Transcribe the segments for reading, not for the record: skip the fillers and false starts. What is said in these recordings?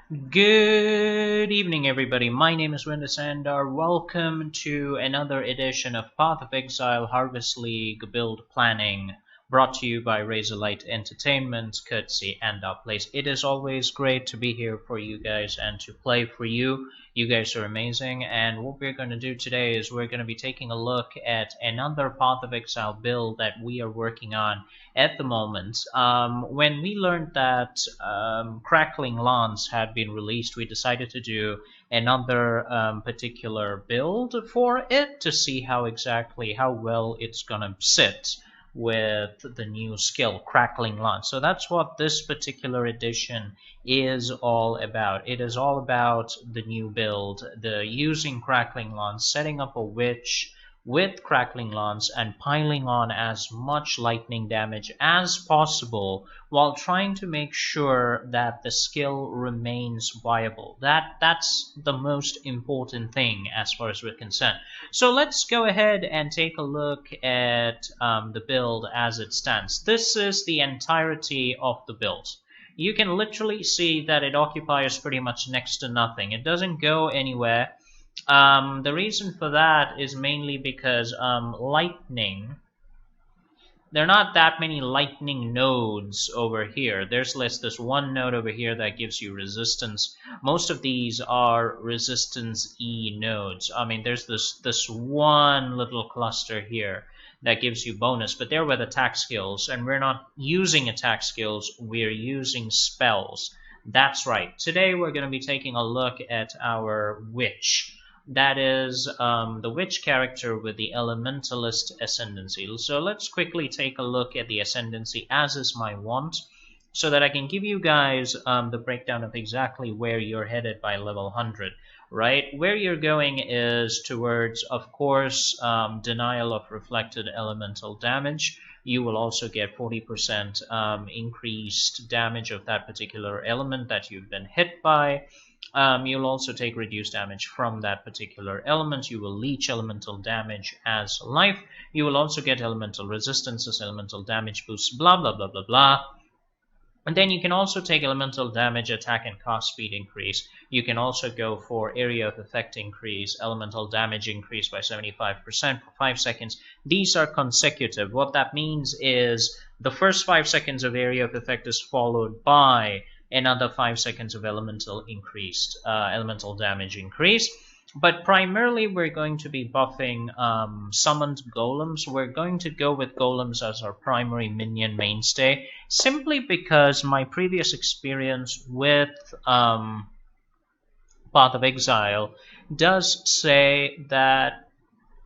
Good evening, everybody. My name is Andar. Welcome to another edition of Path of Exile Harvest League build planning, brought to you by Razorlight Entertainment, courtesy Andar Place. It is always great to be here for you guys and to play for you. You guys are amazing, and what we're going to do today is we're going to be taking a look at another Path of Exile build that we are working on at the moment. When we learned that Crackling Lance had been released, we decided to do another particular build for it to see how well it's gonna sit with the new skill Crackling Lance. So that's what this particular edition is all about. It is all about the new build, the using Crackling Lance, setting up a witch with Crackling Lance and piling on as much lightning damage as possible while trying to make sure that the skill remains viable. That's the most important thing as far as we're concerned. So let's go ahead and take a look at the build as it stands. This is the entirety of the build. You can literally see that it occupies pretty much next to nothing. It doesn't go anywhere. The reason for that is mainly because lightning, there are not that many lightning nodes over here. There's this one node over here that gives you resistance. Most of these are resistance E nodes. I mean, there's this one little cluster here that gives you bonus, but they're with attack skills, and we're not using attack skills, we're using spells. That's right. Today we're going to be taking a look at our witch. That is the witch character with the elementalist ascendancy. So let's quickly take a look at the ascendancy as is my wont, so that I can give you guys the breakdown of exactly where you're headed by level 100. Right? Where you're going is towards, of course, denial of reflected elemental damage. You will also get 40% increased damage of that particular element that you've been hit by. You'll also take reduced damage from that particular element. You will leech elemental damage as life. You will also get elemental resistances, elemental damage boosts, blah, blah, blah, blah, blah. And then you can also take elemental damage, attack, and cast speed increase. You can also go for area of effect increase, elemental damage increase by 75% for 5 seconds. These are consecutive. What that means is the first 5 seconds of area of effect is followed by another 5 seconds of elemental damage increase. But primarily we're going to be buffing summoned golems. We're going to go with golems as our primary minion mainstay, simply because my previous experience with Path of Exile does say that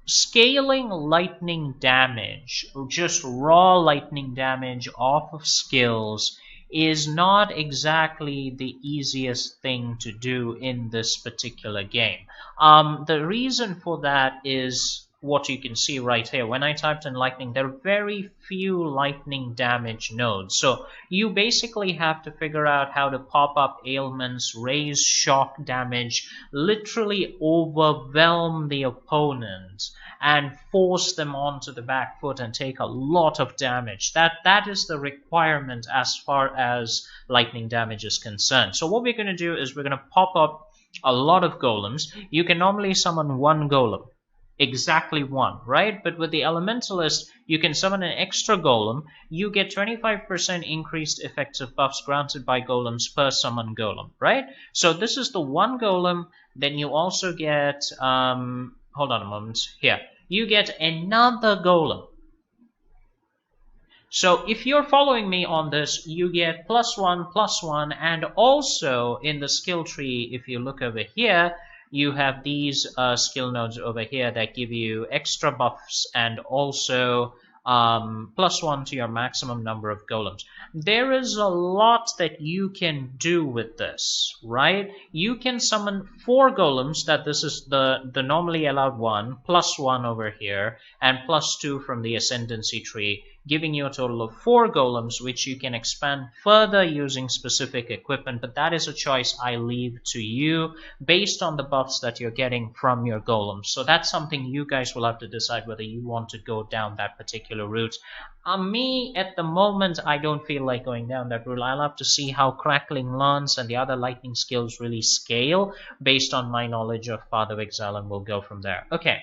scaling lightning damage, just raw lightning damage off of skills, is not exactly the easiest thing to do in this particular game. The reason for that is what you can see right here. When I typed in lightning, there are very few lightning damage nodes. So you basically have to figure out how to pop up ailments, raise shock damage, literally overwhelm the opponent and force them onto the back foot and take a lot of damage. That is the requirement as far as lightning damage is concerned. So what we're going to do is we're going to pop up a lot of golems. You can normally summon one golem, exactly one, right? But with the elementalist, you can summon an extra golem. You get 25% increased effective buffs granted by golems per summon golem, right? So this is the one golem. Then you also get hold on a moment. Here, you get another golem. So if you're following me on this, you get +1, and also in the skill tree, if you look over here, you have these skill nodes over here that give you extra buffs and also +1 to your maximum number of golems. There is a lot that you can do with this, right? You can summon 4 golems, that this is the normally allowed one, +1 over here, and +2 from the ascendancy tree. giving you a total of 4 golems, which you can expand further using specific equipment, but that is a choice I leave to you based on the buffs that you're getting from your golems. So that's something you guys will have to decide whether you want to go down that particular route. Me, at the moment, I don't feel like going down that route. I'll have to see how Crackling Lance and the other lightning skills really scale based on my knowledge of Path of Exile, and we'll go from there. Okay.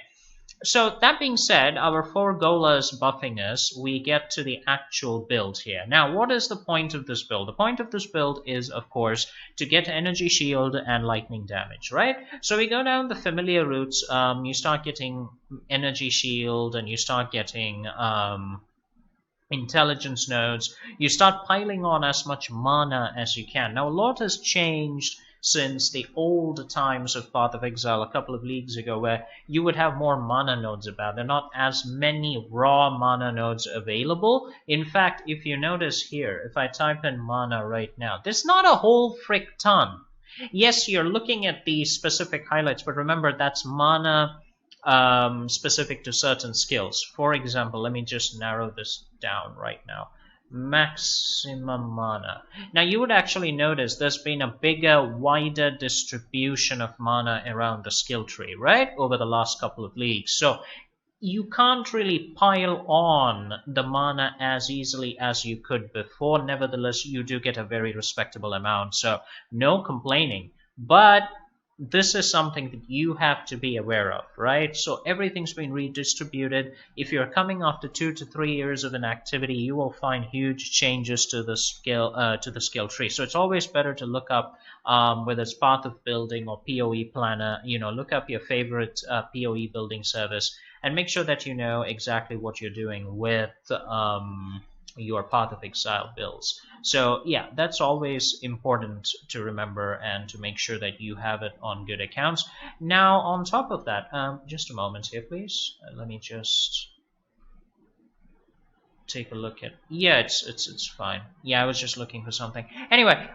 So that being said, our 4 Golas buffing us, we get to the actual build here. Now, what is the point of this build? The point of this build is, of course, to get energy shield and lightning damage, right? So we go down the familiar routes. You start getting energy shield and you start getting intelligence nodes. You start piling on as much mana as you can. Now, a lot has changed since the old times of Path of Exile a couple of leagues ago, where you would have more mana nodes about. There are not as many raw mana nodes available. In fact, if you notice here, if I type in mana right now, there's not a whole frick ton. Yes, you're looking at the specific highlights, but remember that's mana specific to certain skills. For example, let me just narrow this down right now. Maximum mana. Now you would actually notice there's been a bigger, wider distribution of mana around the skill tree, right? Over the last couple of leagues. So you can't really pile on the mana as easily as you could before. Nevertheless, you do get a very respectable amount. So no complaining. But this is something that you have to be aware of, right? So everything's been redistributed. If you're coming after 2 to 3 years of an activity, you will find huge changes to the skill tree. So it's always better to look up whether it's Path of Building or PoE Planner. Look up your favorite PoE building service and make sure that you know exactly what you're doing with your Path of Exile builds. So yeah, that's always important to remember and to make sure that you have it on good accounts. Now, on top of that, just a moment here, please. Let me just take a look at. Yeah, it's fine. Yeah, I was just looking for something. Anyway,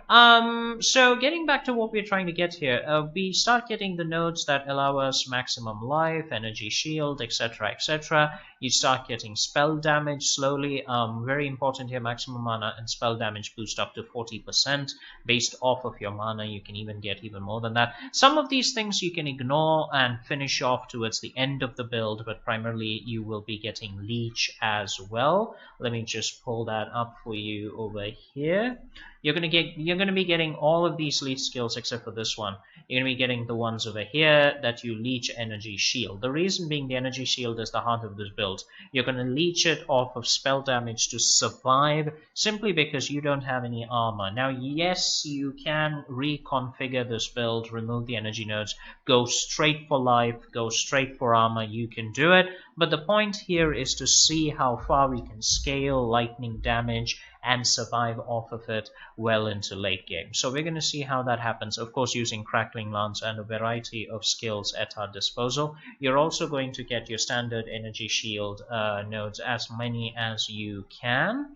so getting back to what we're trying to get here, we start getting the nodes that allow us maximum life, energy shield, etc., etc. You start getting spell damage slowly. Very important here, maximum mana and spell damage boost up to 40% based off of your mana. You can even get even more than that. Some of these things you can ignore and finish off towards the end of the build, but primarily you will be getting leech as well. Let me just pull that up for you over here. You're gonna be getting all of these leech skills except for this one. You're gonna be getting the ones over here that you leech energy shield. The reason being the energy shield is the heart of this build. You're gonna leech it off of spell damage to survive simply because you don't have any armor. Now, yes, you can reconfigure this build, remove the energy nodes, go straight for life, go straight for armor. You can do it, but the point here is to see how far we can scale lightning damage and survive off of it well into late game. So we're going to see how that happens, of course, using Crackling Lance and a variety of skills at our disposal. You're also going to get your standard energy shield nodes, as many as you can.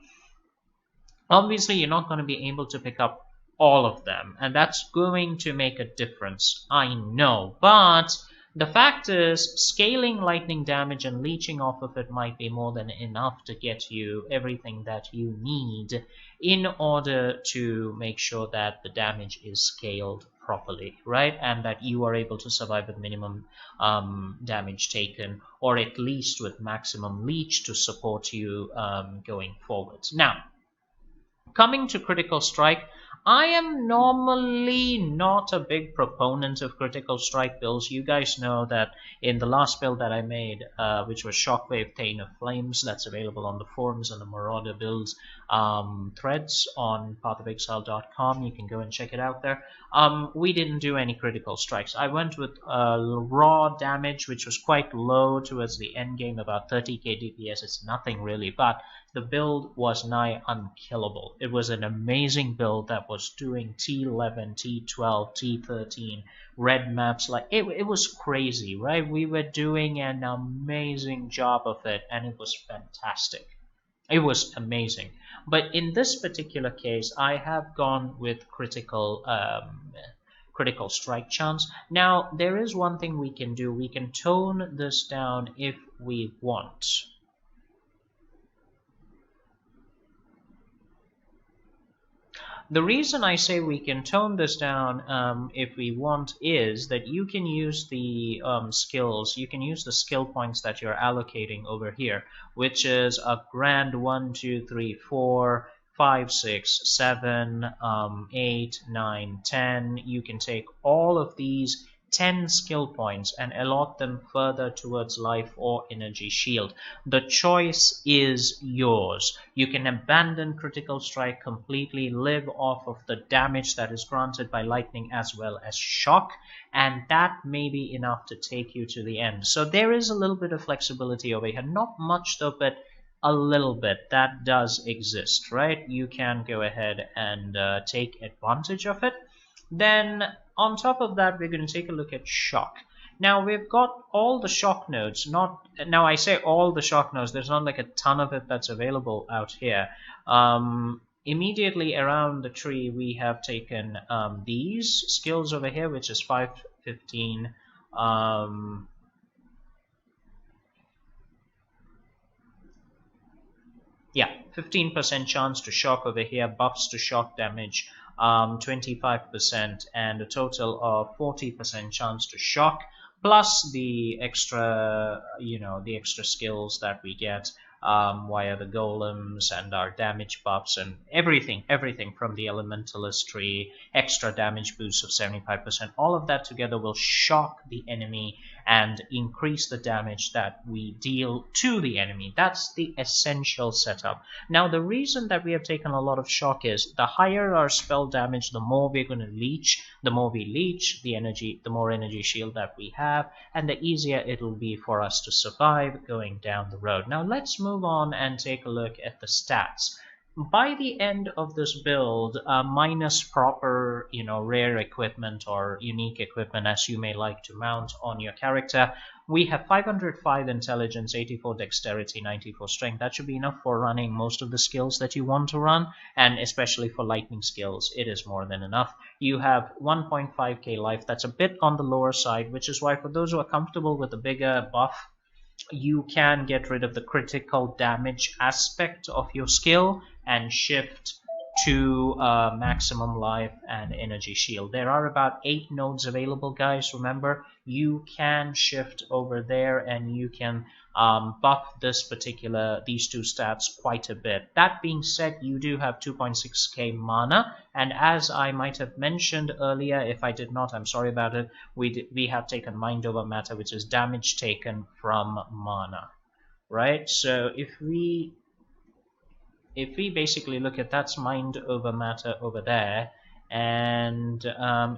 Obviously, you're not going to be able to pick up all of them, and that's going to make a difference, I know, but the fact is, scaling lightning damage and leeching off of it might be more than enough to get you everything that you need in order to make sure that the damage is scaled properly, right? And that you are able to survive with minimum damage taken, or at least with maximum leech to support you going forwards. Now, coming to Critical Strike, I am normally not a big proponent of Critical Strike builds. You guys know that in the last build that I made, which was Shockwave Thane of Flames, that's available on the forums and the Marauder builds threads on pathofexile.com. You can go and check it out there. We didn't do any Critical Strikes. I went with raw damage, which was quite low towards the end game, about 30k DPS. It's nothing really, but the build was nigh unkillable. It was an amazing build that was doing T11, T12, T13, red maps. Like it was crazy, right? We were doing an amazing job of it, and it was fantastic. It was amazing. But in this particular case, I have gone with critical strike chance. Now, there is one thing we can do. We can tone this down if we want. the reason I say we can tone this down if we want is that you can use the skills, you can use the skill points that you're allocating over here, which is a grand 1, 2, 3, 4, 5, 6, 7, 8, 9, 10. You can take all of these 10 skill points and allot them further towards life or energy shield. The choice is yours. You can abandon critical strike completely, live off of the damage that is granted by lightning as well as shock, and that may be enough to take you to the end. So there is a little bit of flexibility over here, not much though, but a little bit that does exist, right? You can go ahead and take advantage of it. Then on top of that, we're going to take a look at shock. Now we've got all the shock nodes. Now I say all the shock nodes, there's not like a ton of it that's available out here. Immediately around the tree we have taken these skills over here, which is 5, 15, yeah, 15% chance to shock over here, buffs to shock damage, 25%, and a total of 40% chance to shock, plus the extra, the extra skills that we get via the golems and our damage buffs and everything from the elementalist tree, extra damage boost of 75%. All of that together will shock the enemy and increase the damage that we deal to the enemy. That's the essential setup. Now the reason that we have taken a lot of shock is the higher our spell damage, the more we're going to leech. The more we leech the energy, the more energy shield that we have, and the easier it'll be for us to survive going down the road. Now let's move on and take a look at the stats. By the end of this build, minus proper, rare equipment or unique equipment as you may like to mount on your character, we have 505 intelligence, 84 dexterity, 94 strength. That should be enough for running most of the skills that you want to run, and especially for lightning skills, it is more than enough. You have 1.5k life. That's a bit on the lower side, which is why for those who are comfortable with a bigger buff, you can get rid of the critical damage aspect of your skill and shift to maximum life and energy shield. There are about 8 nodes available, guys. Remember, you can shift over there and you can buff these two stats quite a bit. That being said, you do have 2.6k mana, and as I might have mentioned earlier, if I did not, I'm sorry about it, we have taken mind over matter, which is damage taken from mana, right? So if we basically look at that's mind over matter over there, and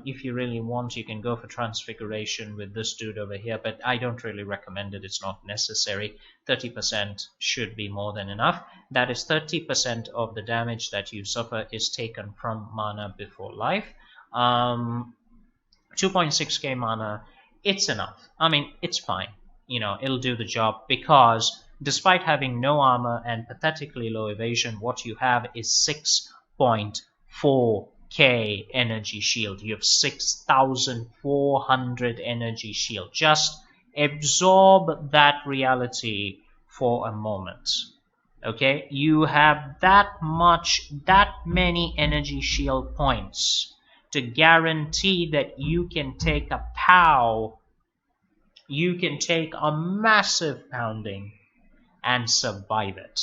if you really want, you can go for transfiguration with this dude over here, but I don't really recommend it. It's not necessary. 30% should be more than enough. That is 30% of the damage that you suffer is taken from mana before life. 2.6k mana, it's enough. I mean, it's fine. It'll do the job, because despite having no armor and pathetically low evasion, what you have is 6.4k energy shield. You have 6,400 energy shield. Just absorb that reality for a moment. Okay, you have that many energy shield points to guarantee that you can take a pow, you can take a massive pounding and survive it,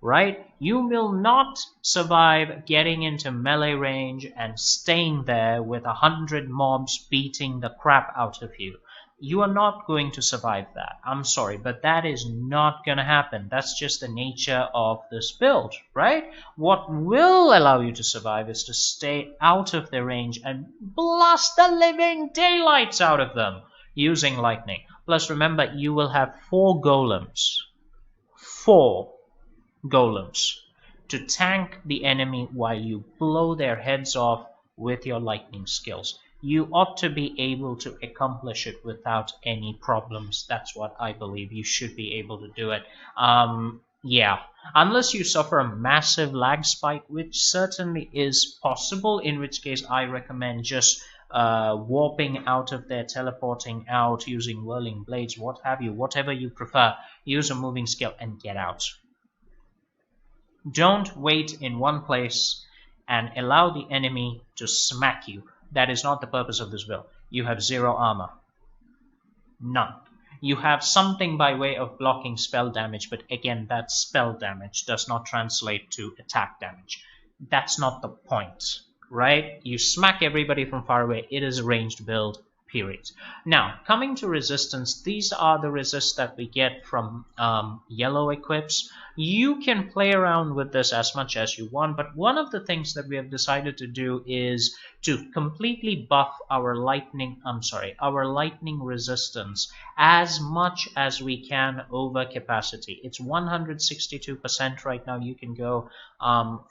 right? You will not survive getting into melee range and staying there with 100 mobs beating the crap out of you. You are not going to survive that. I'm sorry, but that is not going to happen. That's just the nature of this build, right? What will allow you to survive is to stay out of their range and blast the living daylights out of them using lightning. Plus, remember, you will have 4 golems to tank the enemy while you blow their heads off with your lightning skills. You ought to be able to accomplish it without any problems. That's what I believe. You should be able to do it. Yeah, unless you suffer a massive lag spike, which certainly is possible, in which case I recommend just warping out of there, teleporting out, using whirling blades, what have you, whatever you prefer. Use a moving skill and get out. Don't wait in one place and allow the enemy to smack you. That is not the purpose of this build. You have 0 armor. None. You have something by way of blocking spell damage, but again, that spell damage does not translate to attack damage. That's not the point, right? You smack everybody from far away. It is a ranged build, period. Now, coming to resistance, these are the resists that we get from yellow equips. You can play around with this as much as you want, but one of the things that we have decided to do is to completely buff our lightning resistance as much as we can over capacity. It's 162% right now. You can go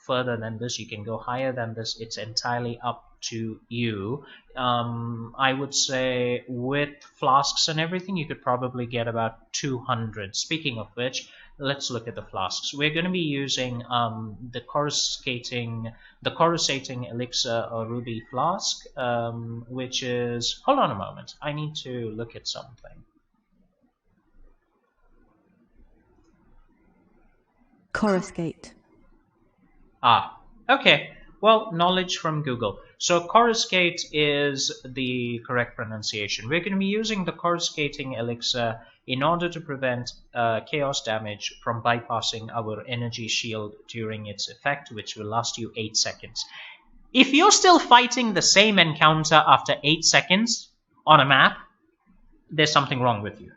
further than this, you can go higher than this. It's entirely up to you. I would say with flasks and everything, you could probably get about 200. Speaking of which, let's look at the flasks. We're going to be using the coruscating elixir or ruby flask, which is, hold on a moment, I need to look at something. Coruscate. Okay. Well, knowledge from Google. So coruscate is the correct pronunciation. We're going to be using the coruscating elixir in order to prevent chaos damage from bypassing our energy shield during its effect, which will last you 8 seconds. If you're still fighting the same encounter after 8 seconds on a map, there's something wrong with you.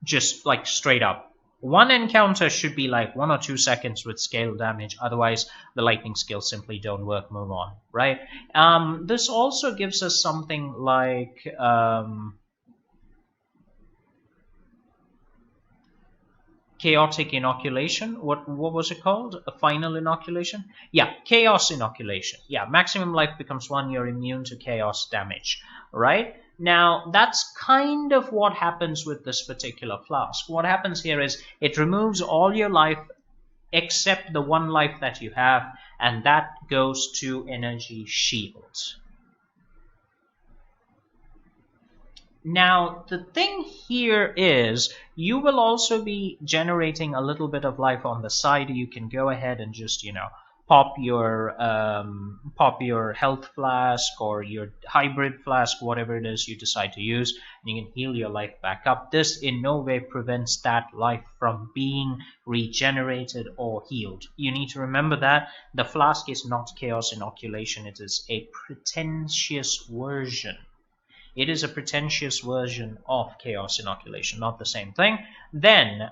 Just like straight up. One encounter should be like 1 or 2 seconds with scale damage, otherwise the lightning skills simply don't work. Move on, right? This also gives us something like chaotic inoculation. What was it called? A final inoculation? Yeah, chaos inoculation. Yeah, maximum life becomes 1. You're immune to chaos damage, right? Now, that's kind of what happens with this particular flask. What happens here is it removes all your life except the 1 life that you have, and that goes to energy shields. Now, the thing here is you will also be generating a little bit of life on the side. You can go ahead and just, pop your health flask or your hybrid flask, whatever it is you decide to use, and you can heal your life back up. This in no way prevents that life from being regenerated or healed. You need to remember that the flask is not chaos inoculation. It is a pretentious version. It is a pretentious version of chaos inoculation, not the same thing. Then,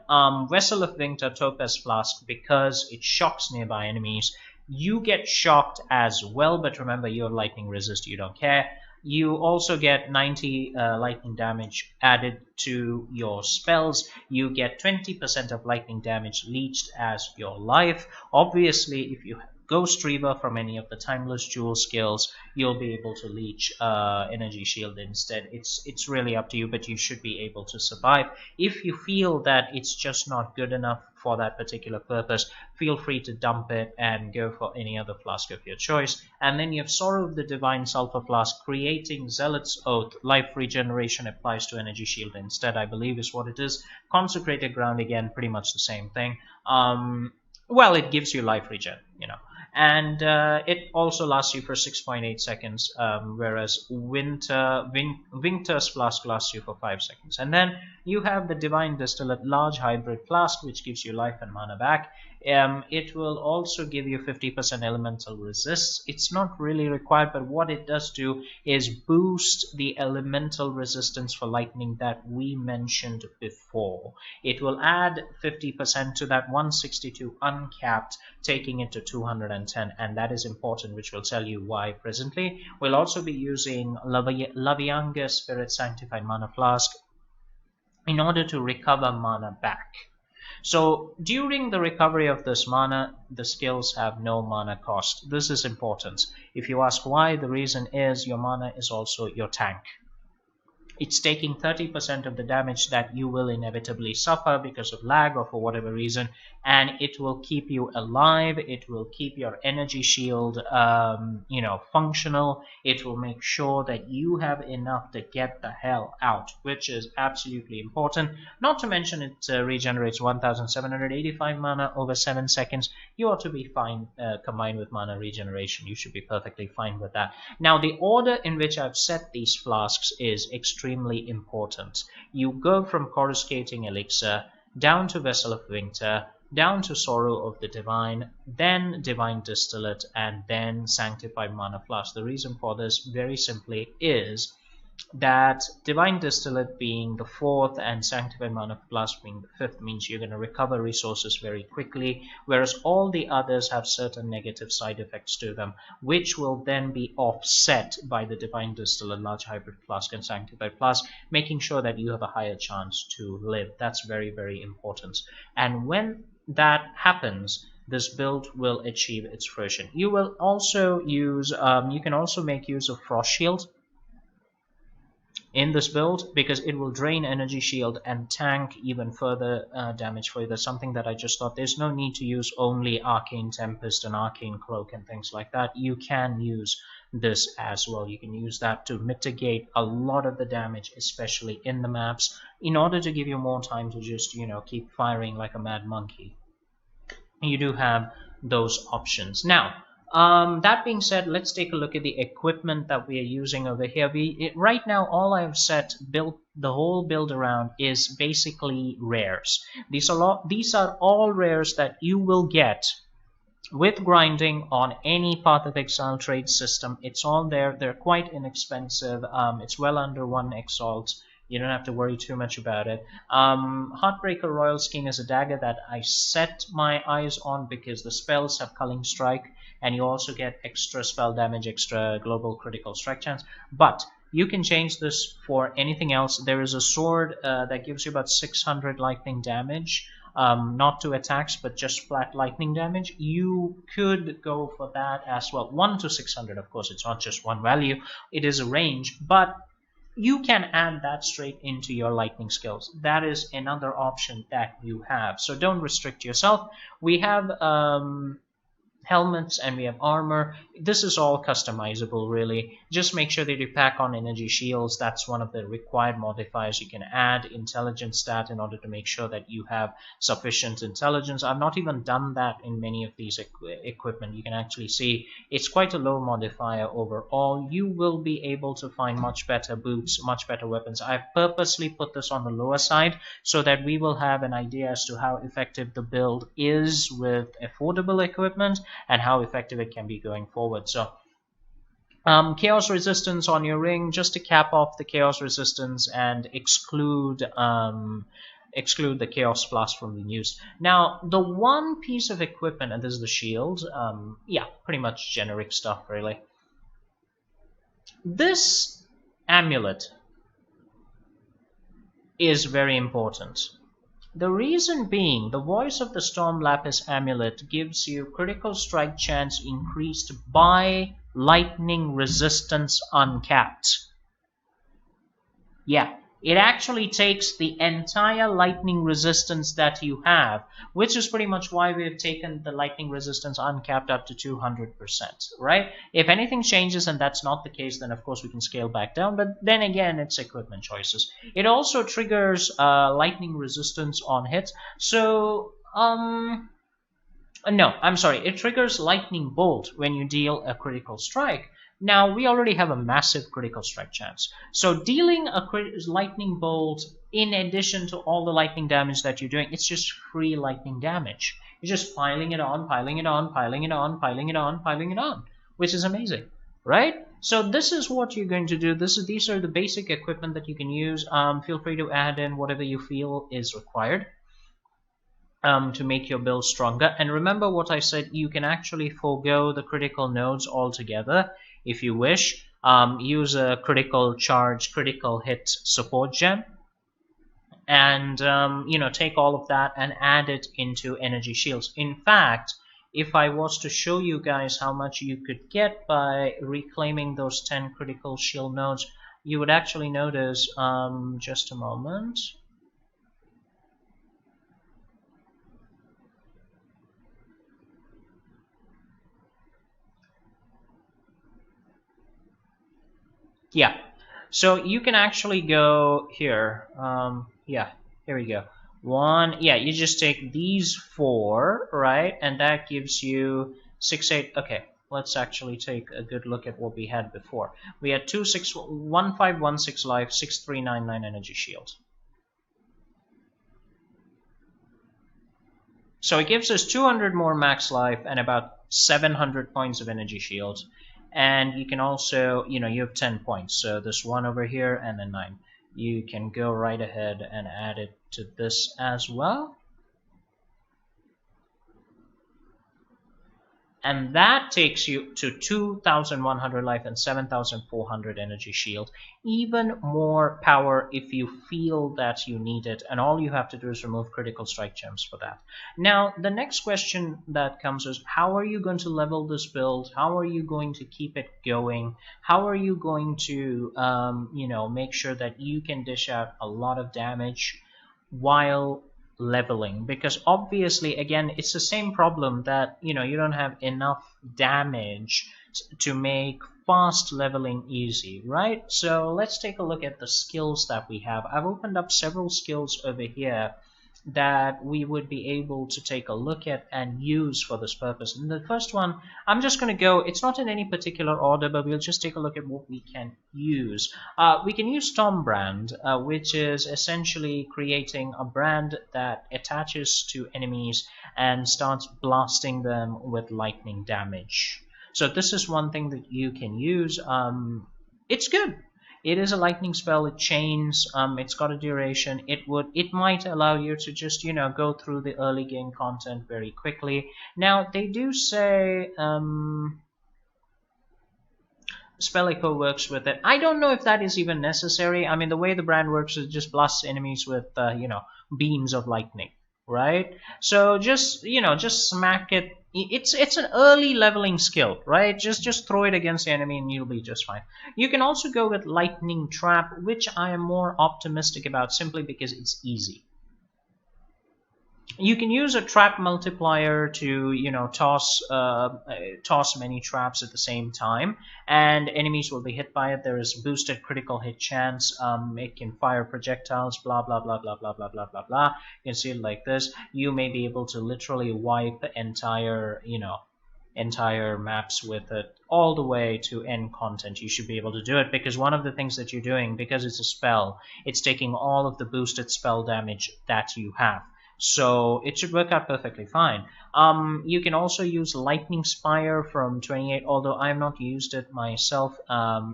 Vessel of Winter Topaz Flask, because it shocks nearby enemies, you get shocked as well, but remember you're lightning resist, you don't care. You also get 90 lightning damage added to your spells. You get 20% of lightning damage leached as your life. Obviously, if you Ghost Reaver from any of the Timeless Jewel skills, you'll be able to leech Energy Shield instead. It's really up to you, but you should be able to survive. If you feel that it's just not good enough for that particular purpose, feel free to dump it and go for any other flask of your choice. And then you have Sorrow of the Divine Sulphur Flask, creating Zealot's Oath. Life regeneration applies to Energy Shield instead, I believe is what it is. Consecrated Ground, again, pretty much the same thing. Well, it gives you life regen, and it also lasts you for 6.8 seconds, whereas Winter's Flask lasts you for 5 seconds. And then you have the Divine Distillate Large Hybrid Flask, which gives you life and mana back. It will also give you 50% elemental resists. It's not really required, but what it does do is boost the elemental resistance for lightning that we mentioned before. It will add 50% to that 162 uncapped, taking it to 210, and that is important, which will tell you why presently. We'll also be using Lavianga Spirit Sanctified Mana Flask in order to recover mana back. So during the recovery of this mana, the skills have no mana cost. This is important. If you ask why, the reason is your mana is also your tank. It's taking 30% of the damage that you will inevitably suffer because of lag or for whatever reason, and it will keep you alive. It will keep your energy shield functional. It will make sure that you have enough to get the hell out, which is absolutely important. Not to mention it regenerates 1785 mana over 7 seconds. You ought to be fine combined with mana regeneration. You should be perfectly fine with that. Now, the order in which I've set these flasks is extremely important. You go from coruscating elixir down to Vessel of Winter, down to Sorrow of the Divine, then Divine Distillate, and then Sanctified Mana Flask. The reason for this, very simply, is that Divine Distillate being the 4th and Sanctified Mana Flask being the 5th means you're going to recover resources very quickly, whereas all the others have certain negative side effects to them, which will then be offset by the Divine Distillate, Large Hybrid Flask, and Sanctified Flask, making sure that you have a higher chance to live. That's very, very important. And when that happens, this build will achieve its fruition. You will also use, you can also make use of Frost Shield in this build, because it will drain energy shield and tank even further damage for you. That's something that I just thought. There's no need to use only Arcane Tempest and Arcane Cloak and things like that. You can use this as well. You can use that to mitigate a lot of the damage, especially in the maps, in order to give you more time to just, keep firing like a mad monkey. You do have those options. Now, that being said, let's take a look at the equipment that we are using over here. Right now, all I have built the whole build around is basically rares. These are all rares that you will get with grinding on any Path of Exile trade system. It's all there. They're quite inexpensive. It's well under 1 exalt. You don't have to worry too much about it. Heartbreaker Royal Skin is a dagger that I set my eyes on because the spells have Culling Strike, and you also get extra spell damage, extra global critical strike chance. But you can change this for anything else. There is a sword that gives you about 600 lightning damage, not to attacks, but just flat lightning damage. You could go for that as well. 1 to 600, of course, it's not just one value. It is a range, but you can add that straight into your lightning skills. That is another option that you have. So don't restrict yourself. We have helmets and we have armor. This is all customizable, really. Just make sure that you pack on energy shields. That's one of the required modifiers. You can add intelligence stat in order to make sure that you have sufficient intelligence. I've not even done that in many of these equipment. You can actually see it's quite a low modifier overall. You will be able to find much better boots, much better weapons. I've purposely put this on the lower side so that we will have an idea as to how effective the build is with affordable equipment and how effective it can be going forward. So chaos resistance on your ring, just to cap off the chaos resistance and exclude the chaos flask from being used. Now, the one piece of equipment, and this is the shield, yeah, pretty much generic stuff, really. This amulet is very important. The reason being, the Voice of the Storm Lapis amulet gives you critical strike chance increased by lightning resistance uncapped. Yeah, it actually takes the entire lightning resistance that you have, which is pretty much why we've taken the lightning resistance uncapped up to 200%, right? If anything changes and that's not the case, then of course we can scale back down, but then again, it's equipment choices. It also triggers lightning resistance on hits, so no, I'm sorry, it triggers lightning bolt when you deal a critical strike. Now, we already have a massive critical strike chance. So dealing a lightning bolt in addition to all the lightning damage that you're doing, it's just free lightning damage. You're just piling it on, piling it on, piling it on, piling it on, piling it on, which is amazing, right? So this is what you're going to do. These are the basic equipment that you can use. Feel free to add in whatever you feel is required to make your build stronger. And remember what I said, you can actually forego the critical nodes altogether. If you wish, use a critical charge, critical hit support gem, and take all of that and add it into energy shields. In fact, if I was to show you guys how much you could get by reclaiming those 10 critical shield nodes, you would actually notice, just a moment. Yeah, so you can actually go here. Yeah, here we go. One, yeah, you just take these four, right? And that gives you 6, 8. Okay, let's actually take a good look at what we had before. We had 2, 6, 1, 5, 1, 6 life, 6, 3, 9, 9 energy shield. So it gives us 200 more max life and about 700 points of energy shield. And you can also, you know, you have 10 points. So this one over here and then 9. You can go right ahead and add it to this as well. And that takes you to 2,100 life and 7,400 energy shield. Even more power if you feel that you need it. And all you have to do is remove critical strike gems for that. Now, the next question that comes is, how are you going to level this build? How are you going to keep it going? How are you going to, you know, make sure that you can dish out a lot of damage while leveling? Because obviously, again, it's the same problem that, you know, you don't have enough damage to make fast leveling easy, right? So let's take a look at the skills that we have. I've opened up several skills over here that we would be able to take a look at and use for this purpose. And the first one, I'm just going to go, it's not in any particular order, but we'll just take a look at what we can use. We can use Storm Brand, which is essentially creating a brand that attaches to enemies and starts blasting them with lightning damage. So this is one thing that you can use. It's good. It is a lightning spell. It chains. It's got a duration. It might allow you to just, you know, go through the early game content very quickly. Now they do say Spell Echo works with it. I don't know if that is even necessary. I mean, the way the brand works is it just blasts enemies with you know, beams of lightning, right? So just, you know, just smack it. It's an early leveling skill, right? Just throw it against the enemy and you'll be just fine. You can also go with Lightning Trap, which I am more optimistic about simply because it's easy. You can use a trap multiplier to, you know, toss many traps at the same time, and enemies will be hit by it. There is boosted critical hit chance. It can fire projectiles. Blah blah blah blah blah blah blah blah blah. You can see it like this. You may be able to literally wipe entire, you know, entire maps with it all the way to end content. You should be able to do it because one of the things that you're doing, because it's a spell, it's taking all of the boosted spell damage that you have. So it should work out perfectly fine. You can also use Lightning Spire from 28, although I have not used it myself.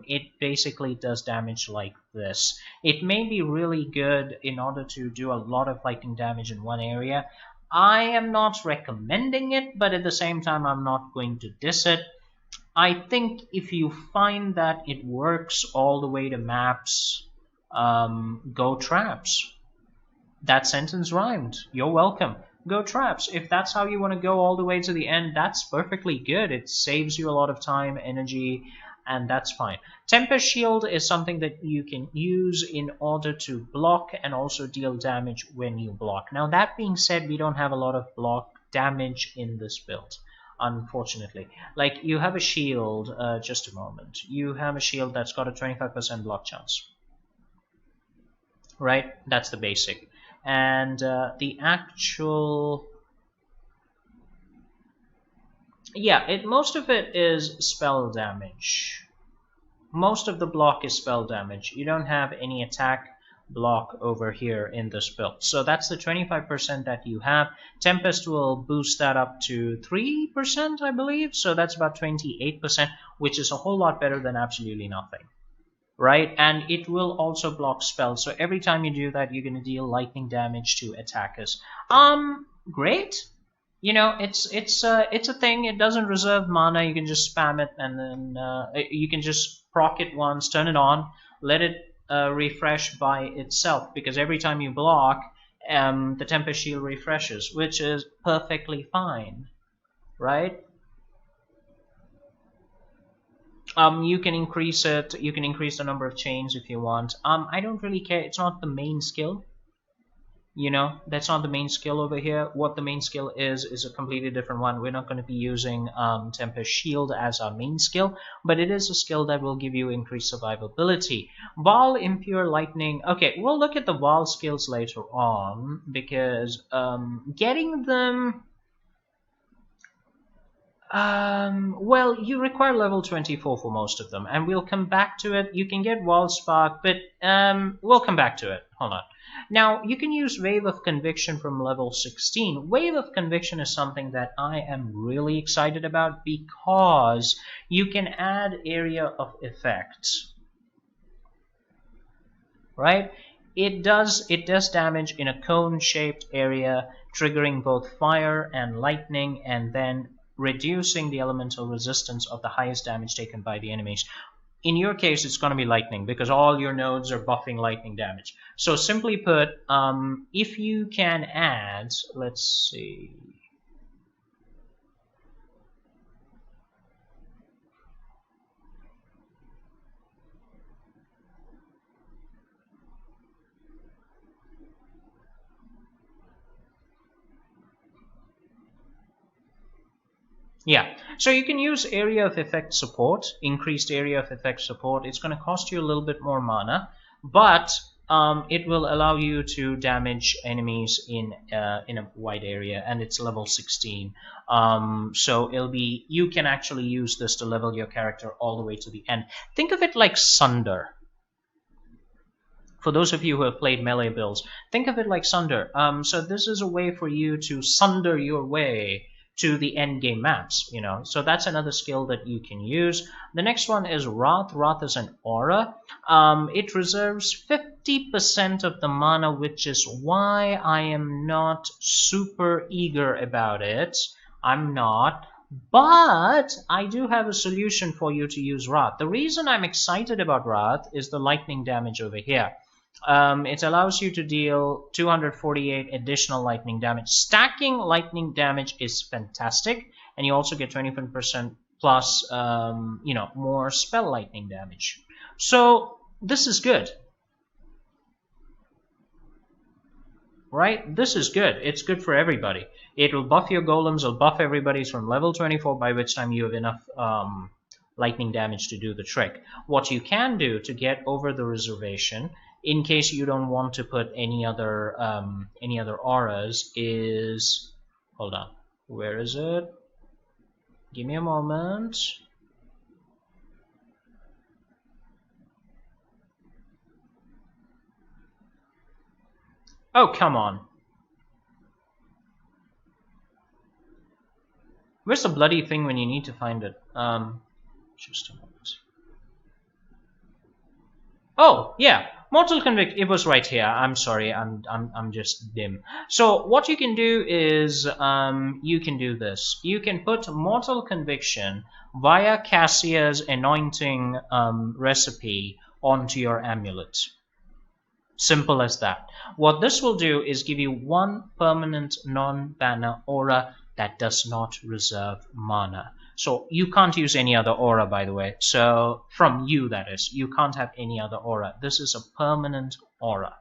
It basically does damage like this. It may be really good in order to do a lot of lightning damage in one area. I am not recommending it, but at the same time, I'm not going to diss it. I think if you find that it works all the way to maps, go traps. That sentence rhymed. You're welcome. Go traps. If that's how you want to go all the way to the end, that's perfectly good. It saves you a lot of time, energy, and that's fine. Tempest Shield is something that you can use in order to block and also deal damage when you block. Now, that being said, we don't have a lot of block damage in this build, unfortunately. Like, you have a shield, just a moment. You have a shield that's got a 25% block chance. Right? That's the basic. And the actual, yeah, most of it is spell damage. Most of the block is spell damage. You don't have any attack block over here in this build. So that's the 25% that you have. Tempest will boost that up to 3%, I believe. So that's about 28%, which is a whole lot better than absolutely nothing. Right, and it will also block spells. So every time you do that, you're going to deal lightning damage to attackers. Great. You know, it's a thing. It doesn't reserve mana. You can just spam it, and then you can just proc it once, turn it on, let it refresh by itself. Because every time you block, the Tempest Shield refreshes, which is perfectly fine. Right. You can increase it. You can increase the number of chains if you want. I don't really care. It's not the main skill. You know, that's not the main skill over here. What the main skill is a completely different one. We're not going to be using Tempest Shield as our main skill, but it is a skill that will give you increased survivability. Ball, Impure Lightning. Okay, we'll look at the Ball skills later on, because getting them... well, you require level 24 for most of them, and we'll come back to it. You can get Wall Spark, but we'll come back to it. Hold on. Now, you can use Wave of Conviction from level 16. Wave of Conviction is something that I am really excited about because you can add area of effects. Right? It does damage in a cone-shaped area, triggering both fire and lightning, and then reducing the elemental resistance of the highest damage taken by the enemies. In your case, it's going to be lightning because all your nodes are buffing lightning damage. So simply put, if you can add, let's see. Yeah, so you can use area of effect support, increased area of effect support. It's going to cost you a little bit more mana, but it will allow you to damage enemies in a wide area, and it's level 16. So it'll be, you can actually use this to level your character all the way to the end. Think of it like Sunder. For those of you who have played melee builds, think of it like Sunder. So this is a way for you to sunder your way to the end game maps, you know. So that's another skill that you can use. The next one is Wrath. Wrath is an aura. It reserves 50% of the mana, which is why I am not super eager about it. I'm not. But I do have a solution for you to use Wrath. The reason I'm excited about Wrath is the lightning damage over here. It allows you to deal 248 additional lightning damage. Stacking lightning damage is fantastic, and you also get 20% plus, you know, more spell lightning damage. So this is good, right? This is good. It's good for everybody. It will buff your golems. It'll buff everybody's from level 24, by which time you have enough lightning damage to do the trick. What you can do to get over the reservation, in case you don't want to put any other auras, is, hold on, where is it? Give me a moment. Oh, come on. Where's the bloody thing when you need to find it? Just a moment. Oh, yeah. Mortal Convict, it was right here. I'm sorry, I'm just dim. So what you can do is you can do this. You can put Mortal Conviction via Cassia's anointing recipe onto your amulet. Simple as that. What this will do is give you one permanent non-banner aura that does not reserve mana. So you can't use any other aura, by the way. So from you, that is. You can't have any other aura. This is a permanent aura.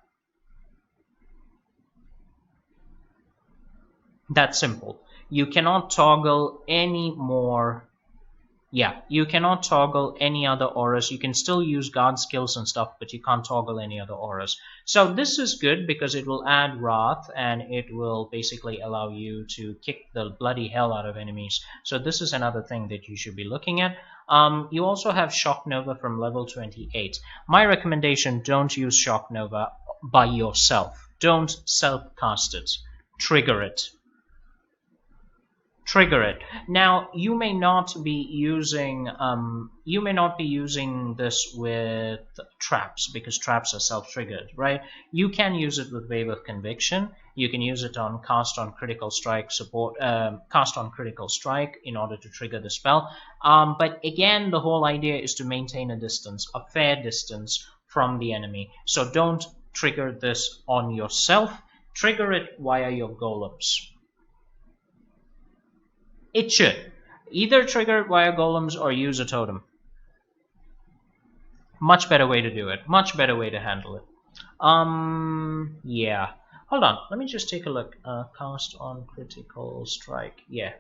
That's simple. You cannot toggle any more. Yeah, you cannot toggle any other auras. You can still use guard skills and stuff, but you can't toggle any other auras. So this is good because it will add Wrath, and it will basically allow you to kick the bloody hell out of enemies. So this is another thing that you should be looking at. You also have Shock Nova from level 28. My recommendation, don't use Shock Nova by yourself. Don't self-cast it. Trigger it. Trigger it. Now, you may not be using this with traps because traps are self-triggered, right? You can use it with Wave of Conviction. You can use it on cast on critical strike support, cast on critical strike in order to trigger the spell. But again, the whole idea is to maintain a distance, a fair distance from the enemy. So don't trigger this on yourself. Trigger it via your golems. It should. Either trigger it via golems or use a totem. Much better way to do it. Much better way to handle it. Yeah. Hold on. Let me just take a look. Cast on critical strike. Yeah.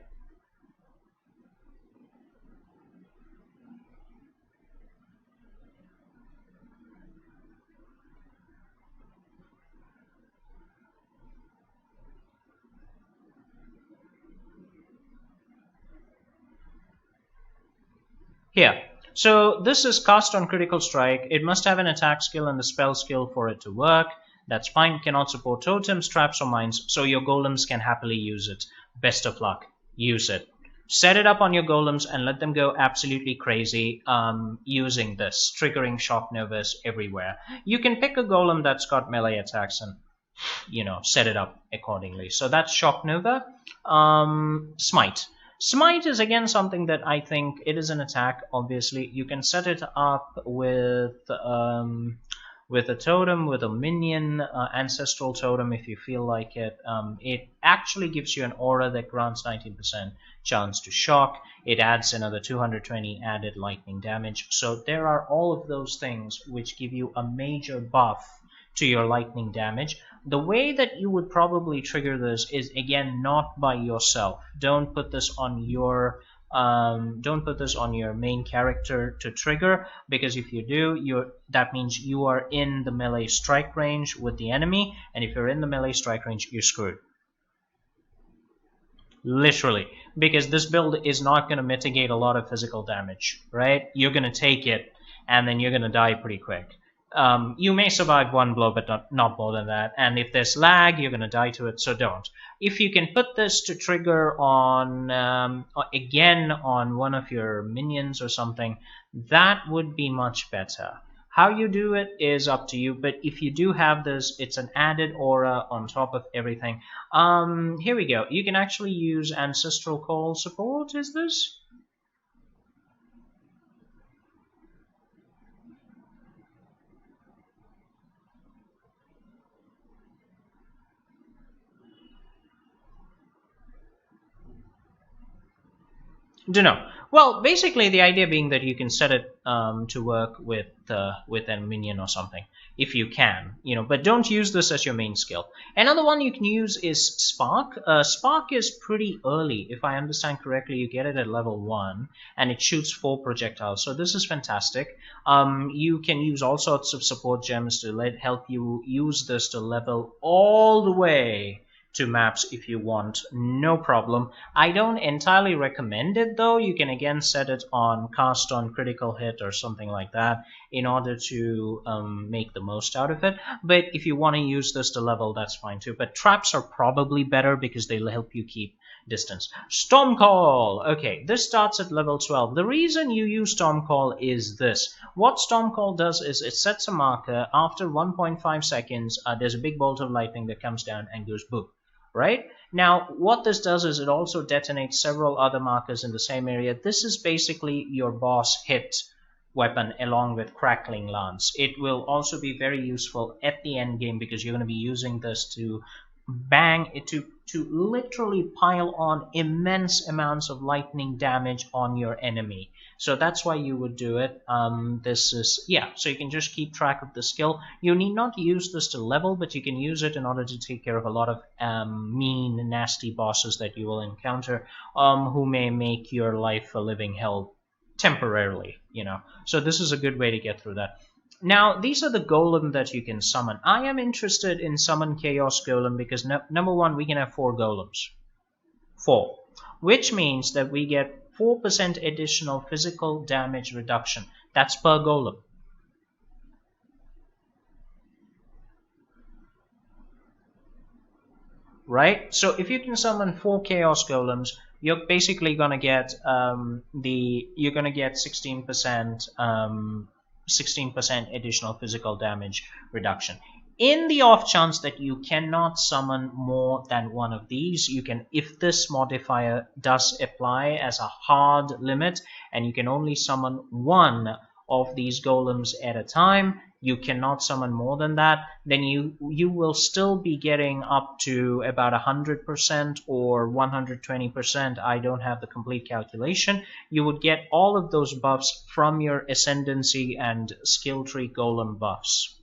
Here. So this is cast on critical strike. It must have an attack skill and the spell skill for it to work. That's fine. Cannot support totems, traps, or mines, so your golems can happily use it. Best of luck. Use it. Set it up on your golems and let them go absolutely crazy using this, triggering shock novas everywhere. You can pick a golem that's got melee attacks and, you know, set it up accordingly. So that's shock nova. Smite. Smite is again something that I think it is an attack. Obviously, you can set it up with a totem, with a minion, ancestral totem if you feel like it. It actually gives you an aura that grants 19% chance to shock. It adds another 220 added lightning damage. So there are all of those things which give you a major buff to your lightning damage. The way that you would probably trigger this is again not by yourself. Don't put this on your main character to trigger, because if you do, that means you are in the melee strike range with the enemy, and if you're in the melee strike range, you're screwed. Literally, because this build is not going to mitigate a lot of physical damage, right? You're going to take it, and then you're going to die pretty quick. You may survive one blow, but not more than that. And if there's lag, you're going to die to it, so don't. If you can put this to trigger on, again, on one of your minions or something, that would be much better. How you do it is up to you, but if you do have this, it's an added aura on top of everything. Here we go. You can actually use Ancestral Call support, is this? Don't know. Well, basically the idea being that you can set it to work with a minion or something, if you can, you know, but don't use this as your main skill. Another one you can use is Spark. Spark is pretty early, if I understand correctly. You get it at level 1, and it shoots 4 projectiles, so this is fantastic. You can use all sorts of support gems to help you use this to level all the way to maps if you want, no problem. I don't entirely recommend it though. You can again set it on cast on critical hit or something like that in order to make the most out of it. But if you want to use this to level, that's fine too. But traps are probably better because they'll help you keep distance. Storm Call. Okay, this starts at level 12. The reason you use Storm Call is this. What Storm Call does is it sets a marker. After 1.5 seconds, there's a big bolt of lightning that comes down and goes boop. Right? Now, what this does is it also detonates several other markers in the same area. This is basically your boss hit weapon along with Crackling Lance. It will also be very useful at the end game because you're going to be using this to bang it to literally pile on immense amounts of lightning damage on your enemy. So that's why you would do it. This is, yeah, so you can just keep track of the skill. You need not use this to level, but you can use it in order to take care of a lot of mean, nasty bosses that you will encounter, who may make your life a living hell temporarily, you know. So this is a good way to get through that. Now, these are the golem that you can summon. I am interested in summon Chaos Golem because number one, we can have 4 golems. 4. Which means that we get 4% additional physical damage reduction. That's per golem. Right? So if you can summon 4 Chaos Golems, you're basically gonna get 16% additional physical damage reduction. In the off chance that you cannot summon more than one of these, you can, if this modifier does apply as a hard limit and you can only summon one of these golems at a time, you cannot summon more than that, then you will still be getting up to about 100% or 120%. I don't have the complete calculation. You would get all of those buffs from your ascendancy and skill tree golem buffs.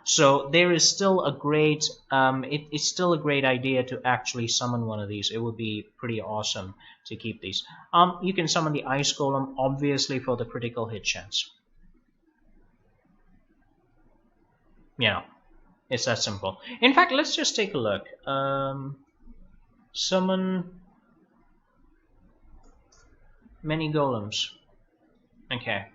So there is still a great, it's still a great idea to actually summon one of these. It would be pretty awesome to keep these. You can summon the ice golem, obviously, for the critical hit chance. You know, it's that simple. In fact, let's just take a look. Summon many golems. Okay.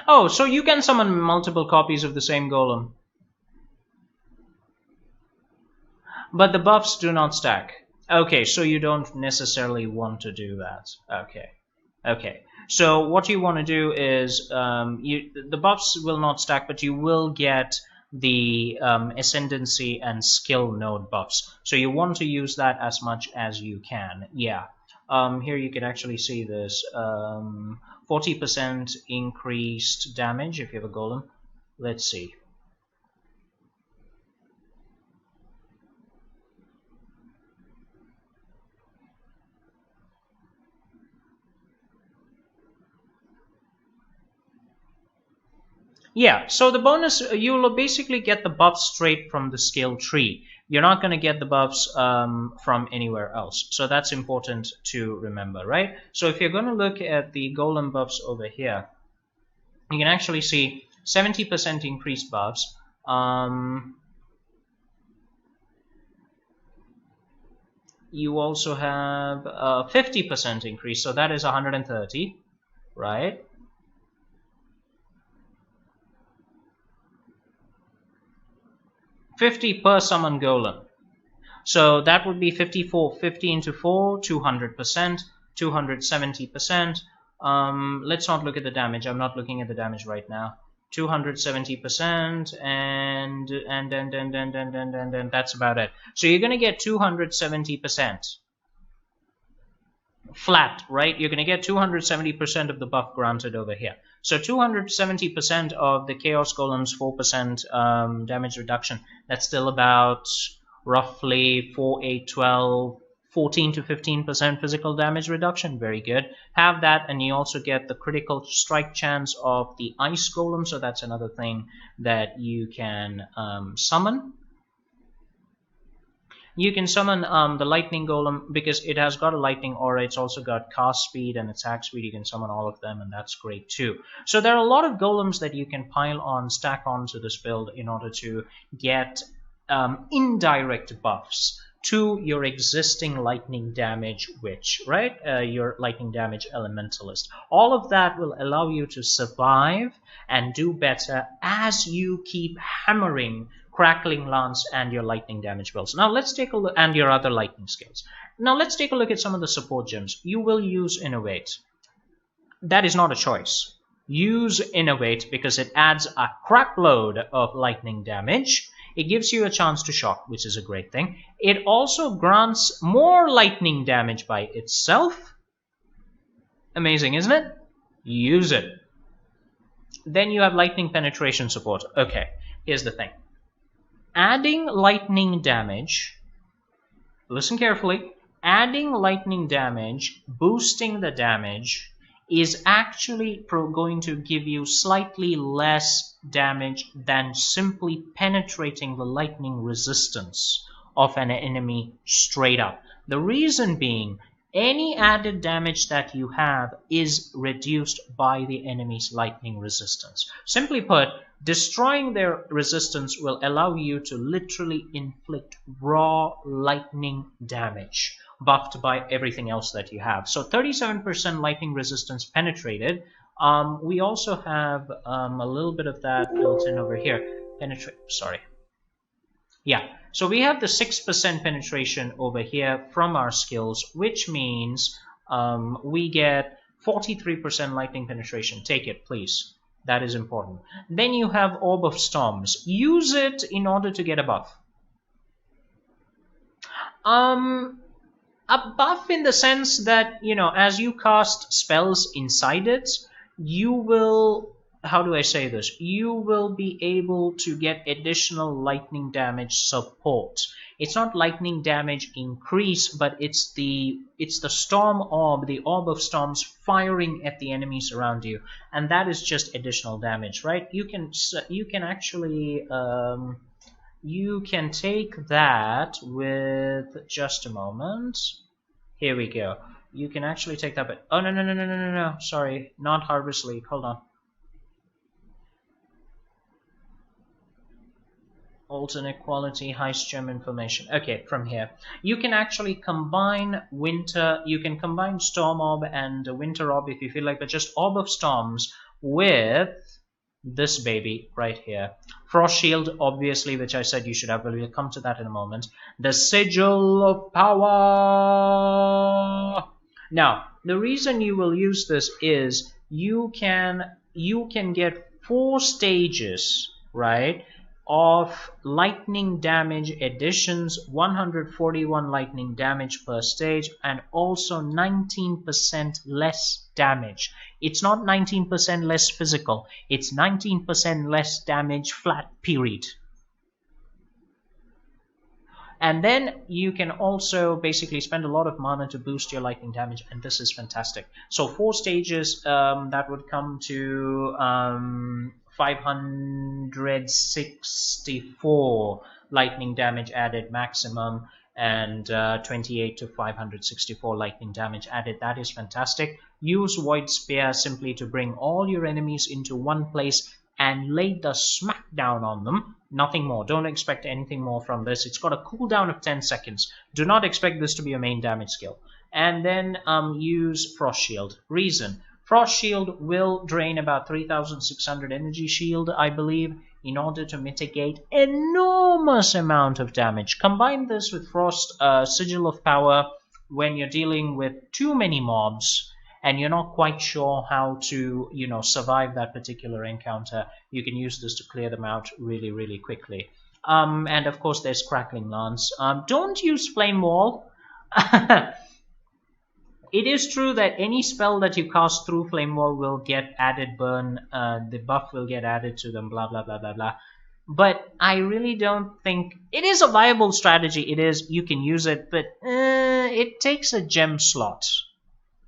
Oh, so you can summon multiple copies of the same golem. But the buffs do not stack. Okay, so you don't necessarily want to do that. Okay. So what you want to do is, the buffs will not stack, but you will get the ascendancy and skill node buffs. So you want to use that as much as you can. Yeah. Here you can actually see this. 40% increased damage if you have a golem. Let's see. Yeah, so the bonus, you'll basically get the buffs straight from the skill tree. You're not going to get the buffs from anywhere else. So that's important to remember, right? So if you're going to look at the golem buffs over here, you can actually see 70% increased buffs. You also have 50% increase, so that is 130, right? $50 per summon golem. So that would be 54, 50 into 4, 200%, 270%. Let's not look at the damage. I'm not looking at the damage right now. 270%, and that's about it. So you're going to get 270%. Flat, right? You're going to get 270% of the buff granted over here. So 270% of the Chaos Golem's 4% damage reduction. That's still about roughly 4, 8, 12, 14 to 15% physical damage reduction. Very good. Have that, and you also get the critical strike chance of the Ice Golem. So that's another thing that you can summon. You can summon the Lightning Golem because it has got a Lightning Aura. It's also got cast speed and attack speed. You can summon all of them, and that's great too. So there are a lot of golems that you can pile on, stack onto this build in order to get indirect buffs to your existing lightning damage witch, right? Your lightning damage elementalist. All of that will allow you to survive and do better as you keep hammering Crackling Lance and your lightning damage builds. Now let's take a look, and your other lightning skills. Now let's take a look at some of the support gems. You will use Innovate. That is not a choice. Use Innovate because it adds a crap load of lightning damage. It gives you a chance to shock, which is a great thing. It also grants more lightning damage by itself. Amazing, isn't it? Use it. Then you have lightning penetration support. Okay, here's the thing. Adding lightning damage, listen carefully, adding lightning damage, boosting the damage, is actually going to give you slightly less damage than simply penetrating the lightning resistance of an enemy straight up. The reason being, any added damage that you have is reduced by the enemy's lightning resistance. Simply put, destroying their resistance will allow you to literally inflict raw lightning damage, buffed by everything else that you have. So 37% lightning resistance penetrated. We also have a little bit of that built in over here. Yeah, so we have the 6% penetration over here from our skills, which means we get 43% lightning penetration. Take it, please. That is important. Then you have Orb of Storms. Use it in order to get a buff. A buff in the sense that, you know, as you cast spells inside it, you will, how do I say this? You will be able to get additional lightning damage support. It's not lightning damage increase, but it's the storm orb, the orb of storms firing at the enemies around you, and that is just additional damage, right? You can actually you can take that with, just a moment. Here we go. You can actually take that, but oh no, sorry, not Harvest League. Hold on. Alternate quality, heist gem information. Okay, from here. You can actually combine winter, you can combine storm orb and winter orb if you feel like, but just orb of storms with this baby right here. Frost shield, obviously, which I said you should have, but we'll come to that in a moment. The sigil of power. Now, the reason you will use this is you can get 4 stages, right, of lightning damage additions, 141 lightning damage per stage, and also 19% less damage. It's not 19% less physical, it's 19% less damage flat, period. And then you can also basically spend a lot of mana to boost your lightning damage, and this is fantastic. So 4 stages, that would come to 564 lightning damage added maximum, and 28 to 564 lightning damage added. That is fantastic. Use Void Spear simply to bring all your enemies into one place and lay the smackdown on them. Nothing more. Don't expect anything more from this. It's got a cooldown of 10 seconds. Do not expect this to be a main damage skill. And then use Frost Shield. Reason: Frost Shield will drain about 3,600 energy shield, I believe, in order to mitigate enormous amount of damage. Combine this with Frost Sigil of Power when you're dealing with too many mobs and you're not quite sure how to, you know, survive that particular encounter. You can use this to clear them out really, really quickly. And of course, there's Crackling Lance. Don't use Flame Wall. It is true that any spell that you cast through Flame Wall will get added burn, the buff will get added to them, blah, blah, blah, blah, blah. But I really don't think... It is a viable strategy, it is, you can use it, but it takes a gem slot,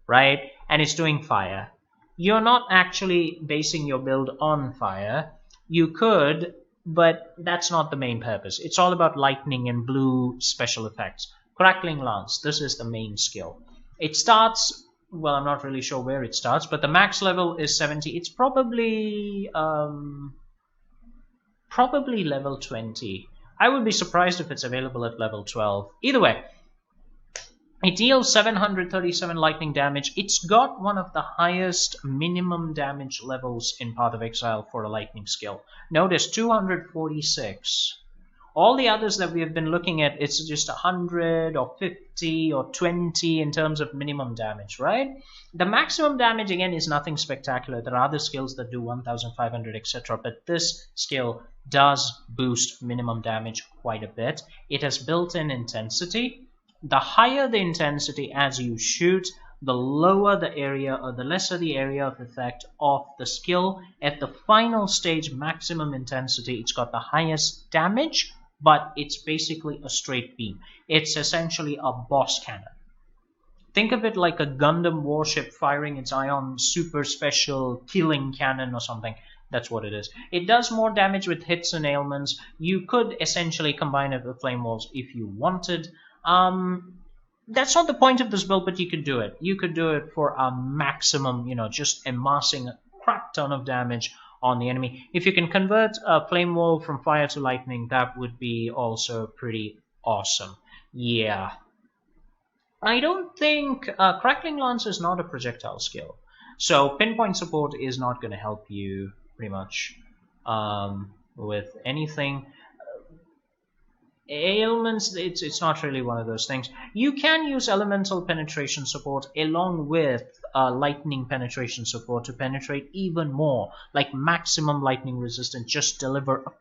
right? And it's doing fire. You're not actually basing your build on fire. You could, but that's not the main purpose. It's all about lightning and blue special effects. Crackling Lance, this is the main skill. It starts, well, I'm not really sure where it starts, but the max level is 70. It's probably level 20. I would be surprised if it's available at level 12. Either way, it deals 737 lightning damage. It's got one of the highest minimum damage levels in Path of Exile for a lightning skill. Notice 246. All the others that we have been looking at, it's just 100 or 50 or 20 in terms of minimum damage, right? The maximum damage, again, is nothing spectacular. There are other skills that do 1,500, etc. But this skill does boost minimum damage quite a bit. It has built-in intensity. The higher the intensity as you shoot, the lower the area, or the lesser the area of effect of the skill. At the final stage, maximum intensity, it's got the highest damage, but it's basically a straight beam. It's essentially a boss cannon. Think of it like a Gundam warship firing its ion super special killing cannon or something. That's what it is. It does more damage with hits and ailments. You could essentially combine it with flame walls if you wanted. That's not the point of this build, but you could do it. You could do it for a maximum, you know, just amassing a crap ton of damage on the enemy. If you can convert a flame wall from fire to lightning, that would be also pretty awesome. Yeah. I don't think... Crackling Lance is not a projectile skill. So pinpoint support is not going to help you pretty much with anything. Ailments, it's not really one of those things. You can use elemental penetration support along with lightning penetration support to penetrate even more, like maximum lightning resistance, just deliver a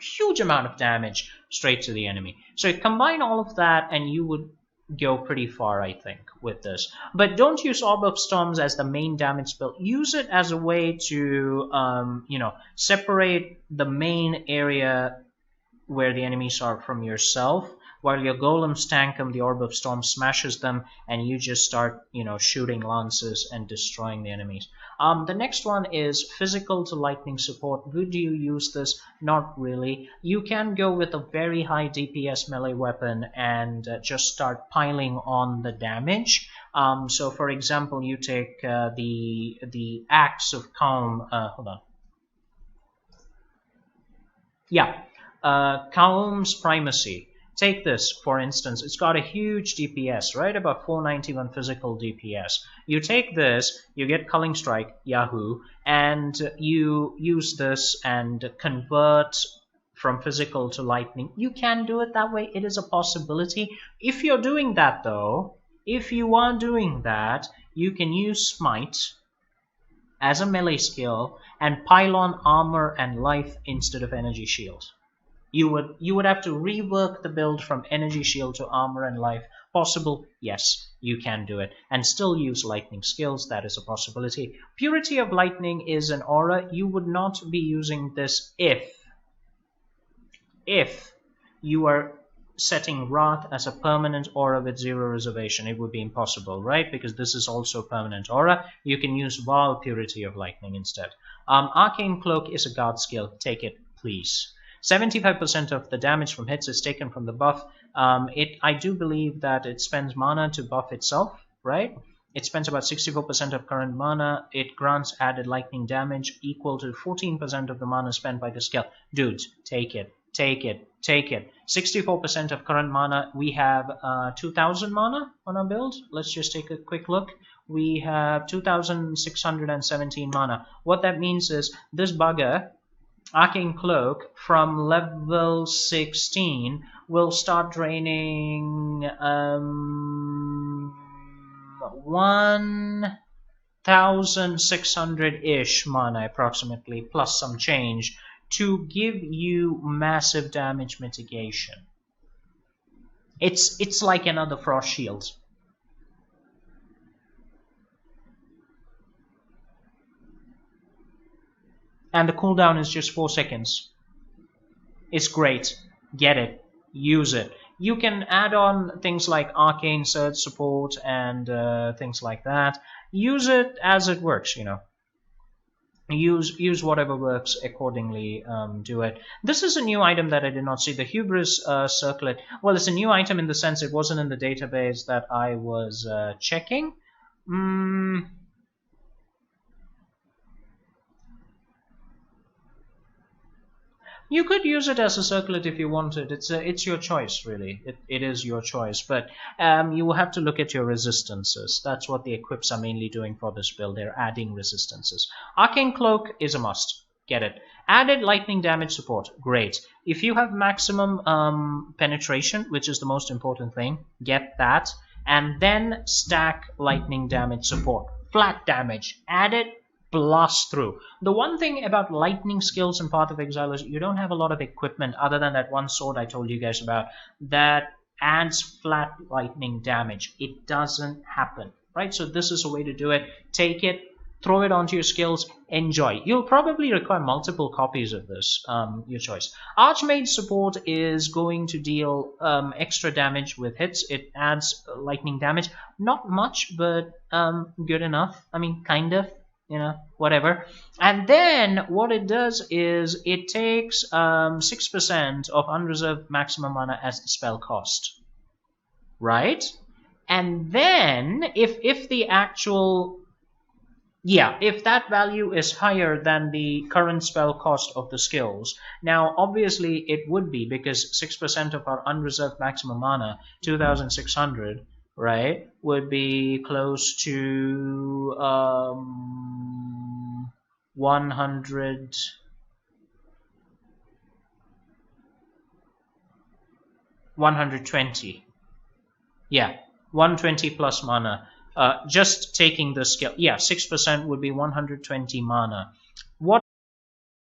huge amount of damage straight to the enemy. So combine all of that and you would go pretty far, I think, with this. But don't use Orb of Storms as the main damage spell. Use it as a way to separate the main area where the enemies are from yourself. While your golems tank them, the Orb of Storm smashes them, and you just start, shooting lances and destroying the enemies. The next one is physical to lightning support. Would you use this? Not really. You can go with a very high DPS melee weapon and just start piling on the damage. So, for example, you take the Axe of Calm. Hold on. Yeah. Calm's Primacy. Take this, for instance. It's got a huge DPS, right? About 491 physical DPS. You take this, you get Culling Strike, Yahoo, and you use this and convert from physical to lightning. You can do it that way. It is a possibility. If you're doing that, though, if you are doing that, you can use Smite as a melee skill and pile on armor and life instead of energy shield. You would have to rework the build from energy shield to armor and life. Possible? Yes, you can do it. And still use lightning skills. That is a possibility. Purity of Lightning is an aura. You would not be using this if you are setting Wrath as a permanent aura with 0 reservation. It would be impossible, right? Because this is also a permanent aura. You can use Val Purity of Lightning instead. Arcane Cloak is a guard skill. Take it, please. 75% of the damage from hits is taken from the buff. I do believe that it spends mana to buff itself, right? It spends about 64% of current mana. It grants added lightning damage equal to 14% of the mana spent by the skill. Dudes, take it. Take it. Take it. 64% of current mana. We have 2000 mana on our build. Let's just take a quick look. We have 2617 mana. What that means is this bugger, Arcane Cloak, from level 16 will start draining 1600-ish mana approximately, plus some change, to give you massive damage mitigation. It's like another Frost Shield. And the cooldown is just 4 seconds. It's great. Get it. Use it. You can add on things like Arcane Surge support and things like that. Use it as it works, Use whatever works accordingly. Do it. This is a new item that I did not see. The Hubris Circlet. Well, it's a new item in the sense it wasn't in the database that I was checking. You could use it as a circlet if you wanted. It's your choice, really. It is your choice. But you will have to look at your resistances. That's what the equips are mainly doing for this build. They're adding resistances. Arcane Cloak is a must. Get it. Added lightning damage support. Great. If you have maximum penetration, which is the most important thing, get that. And then stack lightning damage support. Flat damage. Add it. Blast through. The one thing about lightning skills in Path of Exile is you don't have a lot of equipment other than that one sword I told you guys about that adds flat lightning damage. It doesn't happen, right? So this is a way to do it. Take it, throw it onto your skills, enjoy. You'll probably require multiple copies of this, your choice. Archmage support is going to deal extra damage with hits. It adds lightning damage. Not much, but good enough. I mean, kind of. Whatever. And then what it does is it takes 6% of unreserved maximum mana as the spell cost, right? And then if the actual if that value is higher than the current spell cost of the skills, now obviously it would be, because 6% of our unreserved maximum mana, 2600, right, would be close to 100. 120. Yeah, 120 plus mana. Just taking the skill. Yeah, 6% would be 120 mana.